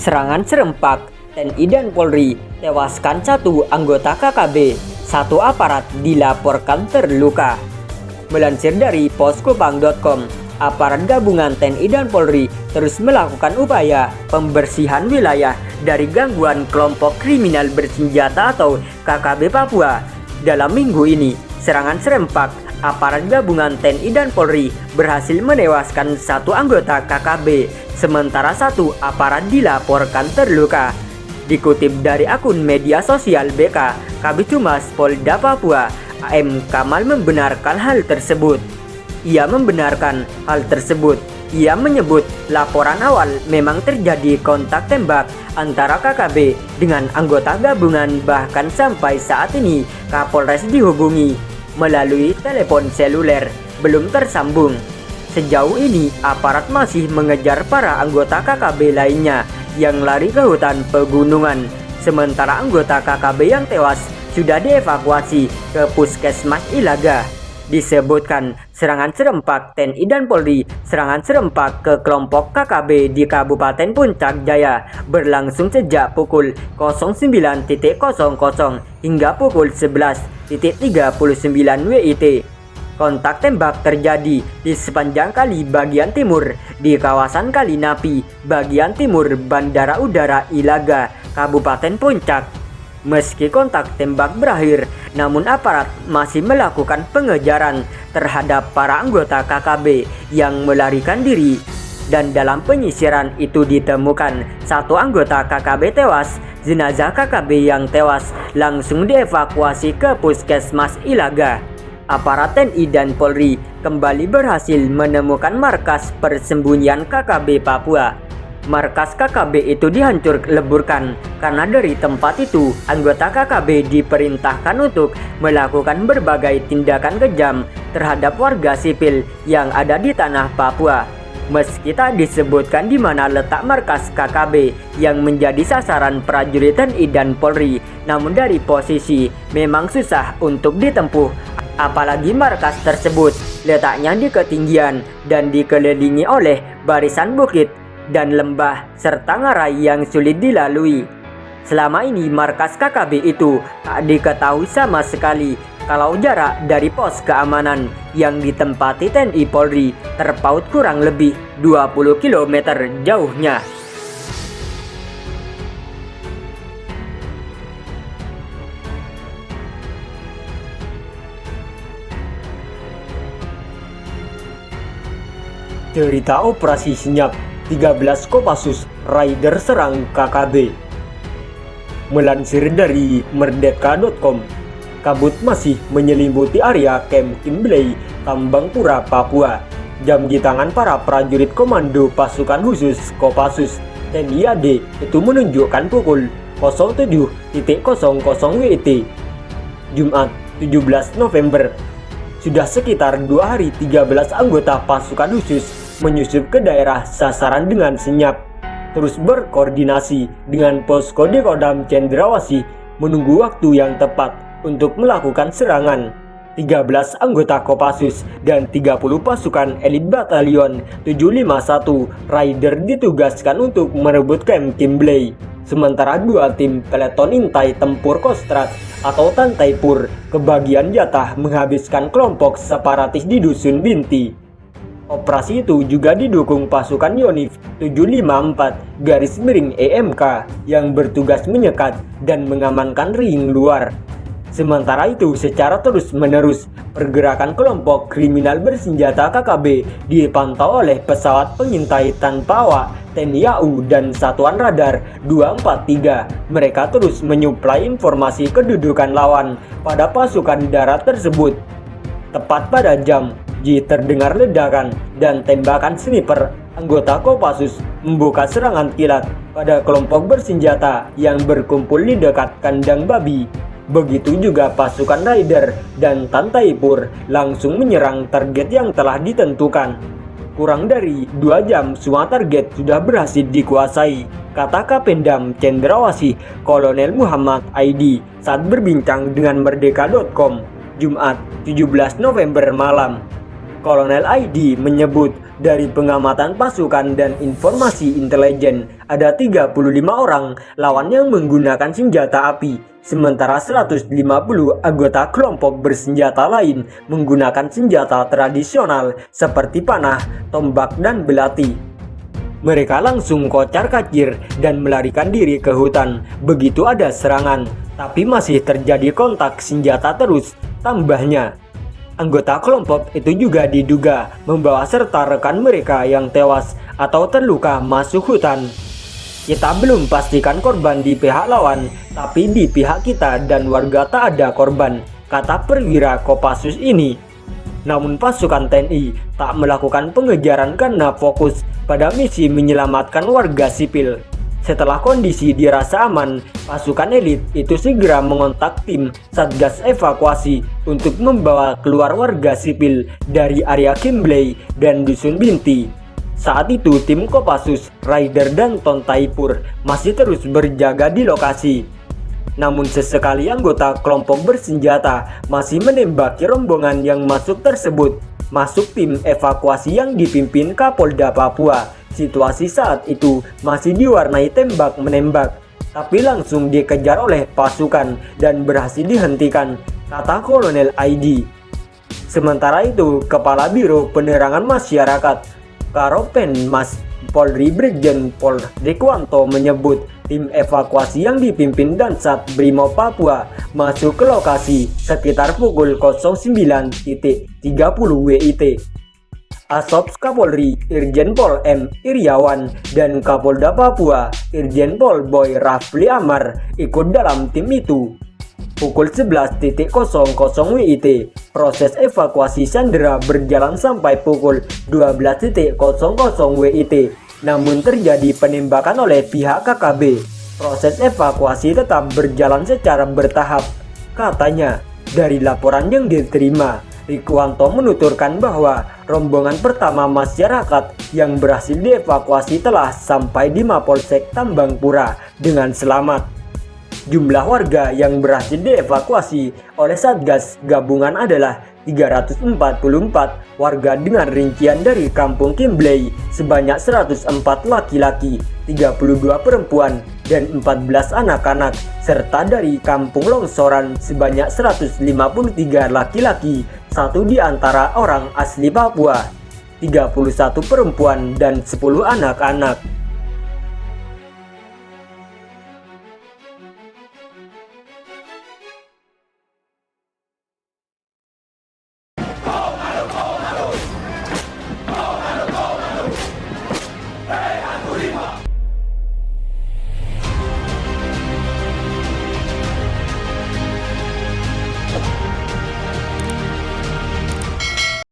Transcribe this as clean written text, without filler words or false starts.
Serangan serempak, TNI dan Polri tewaskan satu anggota KKB, satu aparat dilaporkan terluka. Melansir dari poskopang.com, aparat gabungan TNI dan Polri terus melakukan upaya pembersihan wilayah dari gangguan kelompok kriminal bersenjata atau KKB Papua. Dalam minggu ini, serangan serempak aparat gabungan TNI dan Polri berhasil menewaskan satu anggota KKB, sementara satu aparat dilaporkan terluka. Dikutip dari akun media sosial BK, Kabid Humas Polda Papua, AM Kamal membenarkan hal tersebut. Ia membenarkan hal tersebut. Ia menyebut laporan awal memang terjadi kontak tembak antara KKB dengan anggota gabungan, bahkan sampai saat ini Kapolres dihubungi melalui telepon seluler belum tersambung. Sejauh ini aparat masih mengejar para anggota KKB lainnya yang lari ke hutan pegunungan. Sementara anggota KKB yang tewas sudah dievakuasi ke Puskesmas Ilaga. Disebutkan serangan serempak TNI dan Polri, serangan serempak ke kelompok KKB di Kabupaten Puncak Jaya berlangsung sejak pukul 09.00 hingga pukul 11.39 WIT. Kontak tembak terjadi di sepanjang kali bagian timur di kawasan Kalinapi, bagian timur Bandara Udara Ilaga, Kabupaten Puncak. Meski kontak tembak berakhir, namun aparat masih melakukan pengejaran terhadap para anggota KKB yang melarikan diri. Dan dalam penyisiran itu ditemukan satu anggota KKB tewas. Jenazah KKB yang tewas langsung dievakuasi ke Puskesmas Ilaga. Aparat TNI dan Polri kembali berhasil menemukan markas persembunyian KKB Papua. Markas KKB itu dihancur leburkan karena dari tempat itu anggota KKB diperintahkan untuk melakukan berbagai tindakan kejam terhadap warga sipil yang ada di tanah Papua. Meski tak disebutkan di mana letak markas KKB yang menjadi sasaran prajurit TNI dan Polri, namun dari posisi memang susah untuk ditempuh, apalagi markas tersebut letaknya di ketinggian dan dikelilingi oleh barisan bukit dan lembah serta ngarai yang sulit dilalui. Selama ini markas KKB itu tak diketahui sama sekali kalau jarak dari pos keamanan yang ditempati TNI Polri terpaut kurang lebih 20 km jauhnya. Cerita operasi senyap 13 Kopassus Raider serang KKB. Melansir dari merdeka.com, kabut masih menyelimuti area Camp Kimbley, Tambangpura, Papua. Jam di tangan para prajurit komando pasukan khusus Kopassus TNI AD itu menunjukkan pukul 07.00 WIT Jumat 17 November. Sudah sekitar 2 hari 13 anggota pasukan khusus menyusup ke daerah sasaran dengan senyap, terus berkoordinasi dengan posko di Kodam Cendrawasih menunggu waktu yang tepat untuk melakukan serangan. 13 anggota Kopassus dan 30 pasukan elit batalion 751 Raider ditugaskan untuk merebut Camp Kimbley. Sementara 2 tim peleton intai tempur Kostrat atau Tantaipur kebagian jatah menghabiskan kelompok separatis di Dusun Binti. Operasi itu juga didukung pasukan Yonif 754-EMK yang bertugas menyekat dan mengamankan ring luar. Sementara itu, secara terus-menerus, pergerakan kelompok kriminal bersenjata KKB dipantau oleh pesawat pengintai tanpa awak TNI AU dan Satuan Radar 243. Mereka terus menyuplai informasi kedudukan lawan pada pasukan darat tersebut. Tepat pada jam J terdengar ledakan dan tembakan sniper. Anggota Kopassus membuka serangan kilat pada kelompok bersenjata yang berkumpul di dekat kandang babi. Begitu juga pasukan Raider dan Tantaipur langsung menyerang target yang telah ditentukan. Kurang dari 2 jam semua target sudah berhasil dikuasai, kata Kapendam Cendrawasih Kolonel Muhammad Aidi saat berbincang dengan merdeka.com Jumat 17 November malam. Kolonel Aidi menyebut Dari pengamatan pasukan dan informasi intelijen, ada 35 orang lawan yang menggunakan senjata api, sementara 150 anggota kelompok bersenjata lain menggunakan senjata tradisional seperti panah, tombak, dan belati. Mereka langsung kocar-kacir dan melarikan diri ke hutan begitu ada serangan, tapi masih terjadi kontak senjata terus, tambahnya. Anggota kelompok itu juga diduga membawa serta rekan mereka yang tewas atau terluka masuk hutan. Kita belum pastikan korban di pihak lawan, tapi di pihak kita dan warga tak ada korban, kata perwira Kopassus ini. Namun pasukan TNI tak melakukan pengejaran karena fokus pada misi menyelamatkan warga sipil. Setelah kondisi dirasa aman, pasukan elit itu segera mengontak tim Satgas Evakuasi untuk membawa keluar warga sipil dari area Kimbley dan Dusun Binti. Saat itu tim Kopassus, Raider, dan Tontaipur masih terus berjaga di lokasi. Namun sesekali anggota kelompok bersenjata masih menembaki rombongan yang masuk tersebut. Masuk tim evakuasi yang dipimpin Kapolda Papua. Situasi saat itu masih diwarnai tembak-menembak, tapi langsung dikejar oleh pasukan dan berhasil dihentikan, kata Kolonel ID. Sementara itu, Kepala Biro Penerangan Masyarakat Karopenmas Polri Brigjen Pol Rikwanto menyebut tim evakuasi yang dipimpin Dansat Brimob Papua masuk ke lokasi sekitar pukul 09.30 WIT. Asop Kapolri Irjen Pol M. Iriawan dan Kapolda Papua Irjen Pol Boy Rafli Amar ikut dalam tim itu. Pukul 11.00 WIT, proses evakuasi sandera berjalan sampai pukul 12.00 WIT, namun terjadi penembakan oleh pihak KKB. Proses evakuasi tetap berjalan secara bertahap, katanya. Dari laporan yang diterima, Rikwanto menuturkan bahwa rombongan pertama masyarakat yang berhasil dievakuasi telah sampai di Mapolsek Tambangpura dengan selamat. Jumlah warga yang berhasil dievakuasi oleh Satgas Gabungan adalah 344 warga dengan rincian dari Kampung Kimbley sebanyak 104 laki-laki, 32 perempuan, dan 14 anak-anak, serta dari Kampung Longsoran sebanyak 153 laki-laki, 1 di antara orang asli Papua, 31 perempuan, dan 10 anak-anak.